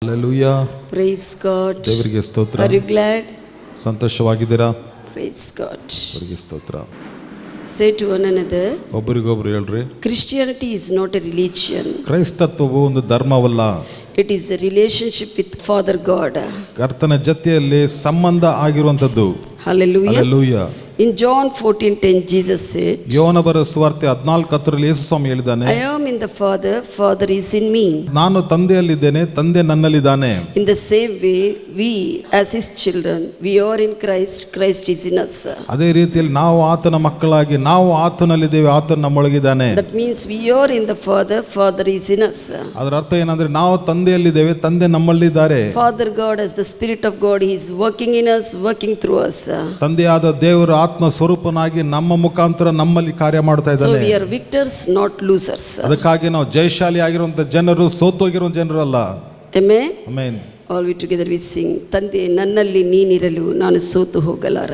Hallelujah. Praise God. ದೇವರಿಗೆ ಸ್ತೋತ್ರ. Are you glad? ಸಂತೋಷವಾಗಿದ್ದೀರಾ? Praise God. ದೇವರಿಗೆ ಸ್ತೋತ್ರ. Say to one another, ಒಬ್ಬರಿಗೊಬ್ಬರು ಹೇಳ್ರಿ, Christianity is not a religion. ಕ್ರೈಸ್ತತ್ವವು ಒಂದು ಧರ್ಮವಲ್ಲ, It is a relationship with Father God. ಕರ್ತನ ಜೊತೆಯಲ್ಲಿ ಸಂಬಂಧ ಆಗಿರುವಂತದ್ದು. Hallelujah. Hallelujah. In John 14:10 Jesus said, ಯೋಹನ ಬರೆದ ಸುವಾರ್ತೆ 14:10 ಯೇಸು ಸ್ವಾಮಿ ಹೇಳಿದ್ದಾನೆ, I am in the Father, Father is in me. ನಾನು ತಂದೆಯಲ್ಲಿದ್ದೇನೆ, ತಂದೆ ನನ್ನಲ್ಲಿದ್ದಾನೆ. In the same way, we as his children, we are in Christ, Christ is in us. ಅದೇ ರೀತಿಯಲ್ಲಿ ನಾವು ಆತನ ಮಕ್ಕಳಾಗಿ ನಾವು ಆತನಲ್ಲಿದ್ದೇವೆ, ಆತನ ನಮ್ಮೊಳಗಿದ್ದಾನೆ. That means we are in the Father, Father is in us. ಅದರ ಅರ್ಥ ಏನಂದ್ರೆ ನಾವು ತಂದೆಯಲ್ಲಿದ್ದೇವೆ, ತಂದೆ ನಮ್ಮಲ್ಲಿದ್ದಾರೆ. Father God, as the Spirit of God, he is working in us, working through us. ತಂದೆಯಾದ ದೇವರು ಆತ್ಮ ಸ್ವರೂಪನಾಗಿ ನಮ್ಮ ಮುಖಾಂತರ ನಮ್ಮಲ್ಲಿ ಕಾರ್ಯ ಮಾಡ್ತಾ So ಇದ್ದಾನೆ. we are victors, not losers. ಅದಕ್ಕಾಗಿ ನಾವು ಜಯಶಾಲಿ ಆಗಿರುವಂತ ಜನರು, ಸೋತೋಗಿರೋ ಜನರು ಅಲ್ಲ. Amen. Amen. All we together we sing, ತಂದೆ ನನ್ನಲ್ಲಿ ನೀನಿರಲು ನಾನು ಸೋತು ಹೋಗಲಾರ.